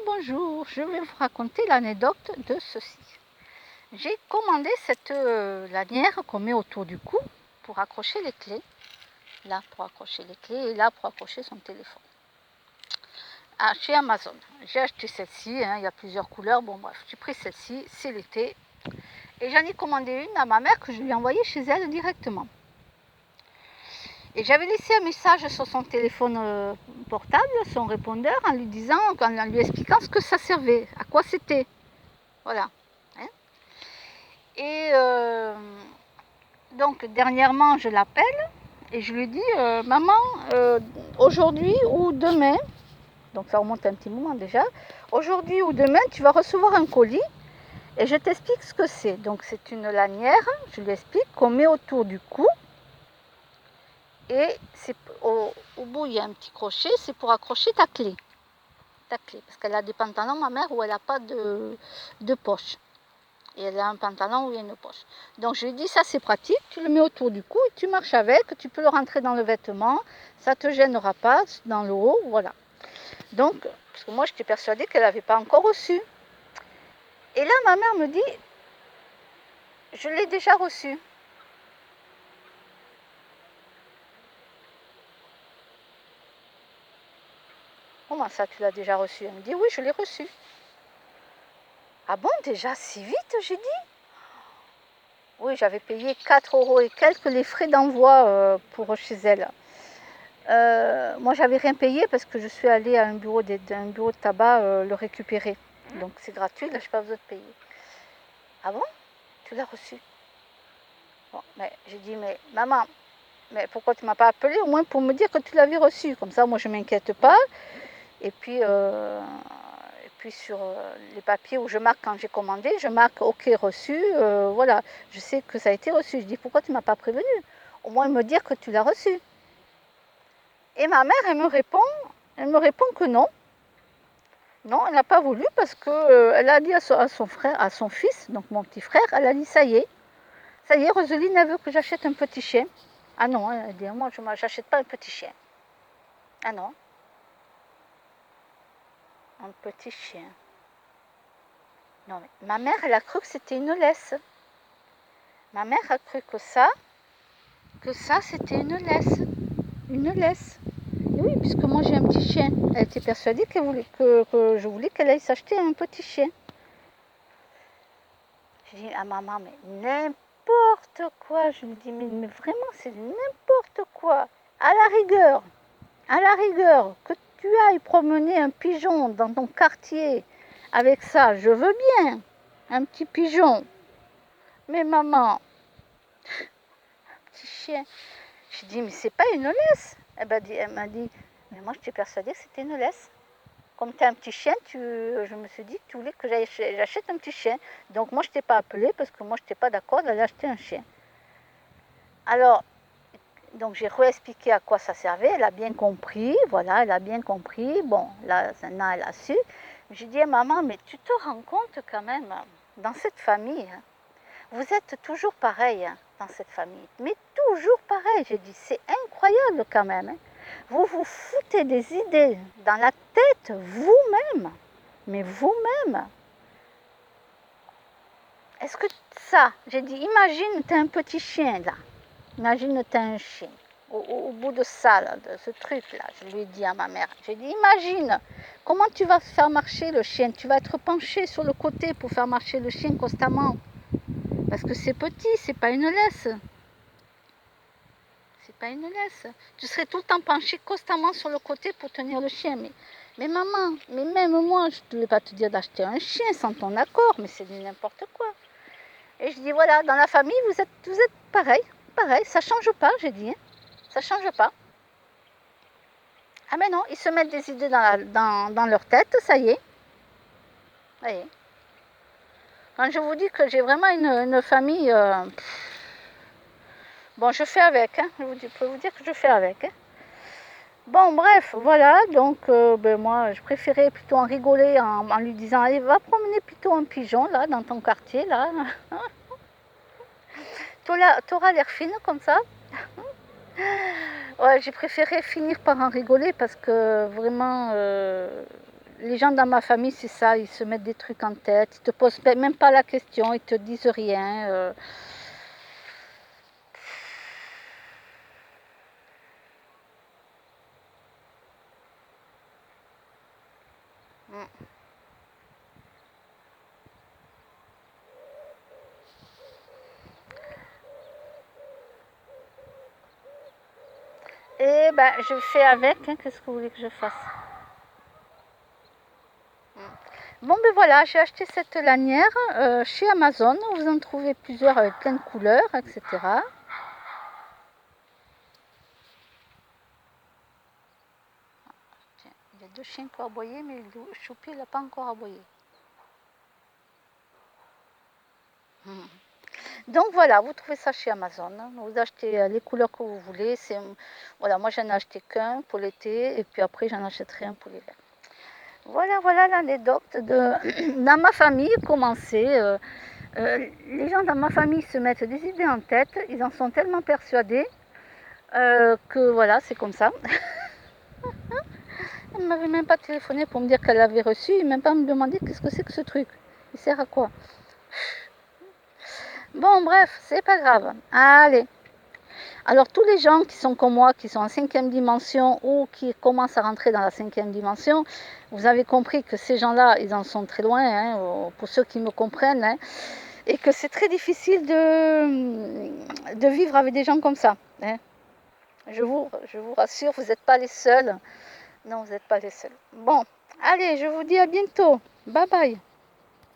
Bonjour, je vais vous raconter l'anecdote de ceci. J'ai commandé cette lanière qu'on met autour du cou pour accrocher les clés. Là, pour accrocher les clés et là, pour accrocher son téléphone. Chez Amazon. J'ai acheté celle-ci, il y a plusieurs couleurs. Bon, bref, j'ai pris celle-ci, c'est l'été. Et j'en ai commandé une à ma mère que je lui ai envoyée chez elle directement. Et j'avais laissé un message sur son téléphone portable, son répondeur, en lui expliquant ce que ça servait, à quoi c'était. Voilà. Et donc dernièrement, je l'appelle et je lui dis maman, aujourd'hui ou demain, donc ça remonte un petit moment déjà, aujourd'hui ou demain, tu vas recevoir un colis et je t'explique ce que c'est. Donc c'est une lanière, je lui explique, qu'on met autour du cou. Et au bout, il y a un petit crochet, c'est pour accrocher ta clé. Parce qu'elle a des pantalons, ma mère, où elle n'a pas de poche. Et elle a un pantalon où il y a une poche. Donc je lui dis, ça c'est pratique, tu le mets autour du cou et tu marches avec, tu peux le rentrer dans le vêtement, ça ne te gênera pas dans le haut, voilà. Donc, parce que moi j'étais persuadée qu'elle n'avait pas encore reçu. Et là ma mère me dit, je l'ai déjà reçu. Comment ça, tu l'as déjà reçu? Elle me dit, oui, je l'ai reçu. Ah bon, déjà si vite, j'ai dit? Oui, j'avais payé 4 € et quelques les frais d'envoi pour chez elle. Moi, j'avais rien payé parce que je suis allée à un bureau de tabac le récupérer. Donc c'est gratuit, là, je n'ai pas besoin de payer. Ah bon? Tu l'as reçu? Bon, mais j'ai dit, mais maman, mais pourquoi tu ne m'as pas appelé au moins pour me dire que tu l'avais reçu? Comme ça, moi, je ne m'inquiète pas. Et puis sur les papiers où je marque quand j'ai commandé, je marque OK reçu, voilà, je sais que ça a été reçu. Je dis pourquoi tu ne m'as pas prévenu? Au moins me dire que tu l'as reçu. Et ma mère, elle me répond que non. Non, elle n'a pas voulu parce qu'elle a dit à son frère, à son fils, donc mon petit frère, elle a dit ça y est, Roseline, elle veut que j'achète un petit chien. Ah non, elle a dit, moi je n'achète pas un petit chien. Ah non, un petit chien. Non, mais ma mère, elle a cru que c'était une laisse. Ma mère a cru que ça c'était une laisse. Une laisse. Et oui, puisque moi j'ai un petit chien. Elle était persuadée que je voulais qu'elle aille s'acheter un petit chien. Je dis à maman, mais n'importe quoi. Je lui dis, mais vraiment, c'est n'importe quoi. À la rigueur, que tu ailles promener un pigeon dans ton quartier avec ça, je veux bien. Un petit pigeon. Mais maman, petit chien. Je dis, mais c'est pas une laisse. Elle m'a dit, mais moi je t'ai persuadée que c'était une laisse. Comme tu as un petit chien, je me suis dit que tu voulais que j'achète un petit chien. Donc moi je t'ai pas appelé parce que moi je n'étais pas d'accord d'aller acheter un chien. Alors, donc j'ai réexpliqué à quoi ça servait. Elle a bien compris, voilà, elle a bien compris. Bon, là, maintenant elle a su. J'ai dit à maman, mais tu te rends compte quand même, dans cette famille, vous êtes toujours pareil dans cette famille. Mais toujours pareil, j'ai dit, c'est incroyable quand même. Vous vous foutez des idées dans la tête vous-même. Mais vous-même. Est-ce que ça, j'ai dit, imagine, tu as un petit chien là. Imagine, tu as un chien. Au bout de ça, là, de ce truc-là, je lui ai dit à ma mère, j'ai dit, imagine, comment tu vas faire marcher le chien? Tu vas être penché sur le côté pour faire marcher le chien constamment. Parce que c'est petit, c'est pas une laisse. C'est pas une laisse. Tu serais tout le temps penché constamment sur le côté pour tenir le chien. Mais maman, mais même moi, je ne devais pas te dire d'acheter un chien sans ton accord, mais c'est n'importe quoi. Et je dis, voilà, dans la famille, vous êtes pareil, ça change pas, j'ai dit. Ça change pas. Ah mais non, ils se mettent des idées dans leur tête, ça y est. Ça y est. Quand je vous dis que j'ai vraiment une famille... bon, je fais avec, hein. Je peux vous dire que je fais avec. Hein. Bon, bref, voilà, donc moi, je préférais plutôt en rigoler en lui disant, allez, va promener plutôt un pigeon, là, dans ton quartier, là. T'auras l'air fine, comme ça. Ouais, j'ai préféré finir par en rigoler, parce que vraiment, les gens dans ma famille, c'est ça, ils se mettent des trucs en tête, ils te posent même pas la question, ils te disent rien. Et ben, je fais avec, hein, qu'est-ce que vous voulez que je fasse? Bon ben voilà, j'ai acheté cette lanière chez Amazon, vous en trouvez plusieurs avec plein de couleurs, etc. Tiens, il y a deux chiens qui ont aboyé, mais le choupi il n'a pas encore aboyé. Donc voilà, vous trouvez ça chez Amazon, hein. Vous achetez les couleurs que vous voulez. Voilà, moi j'en ai acheté qu'un pour l'été et puis après j'en achèterai un pour l'hiver. Voilà, voilà l'anecdote dans ma famille commencé. Les gens dans ma famille se mettent des idées en tête, ils en sont tellement persuadés que voilà, c'est comme ça. Elle ne m'avait même pas téléphoné pour me dire qu'elle l'avait reçu, et même pas me demander qu'est-ce que c'est que ce truc. Il sert à quoi? Bon, bref, c'est pas grave. Allez. Alors, tous les gens qui sont comme moi, qui sont en cinquième dimension ou qui commencent à rentrer dans la cinquième dimension, vous avez compris que ces gens-là, ils en sont très loin, hein, pour ceux qui me comprennent, hein, et que c'est très difficile de vivre avec des gens comme ça. Hein. Je vous rassure, vous n'êtes pas les seuls. Non, vous n'êtes pas les seuls. Bon, allez, je vous dis à bientôt. Bye bye.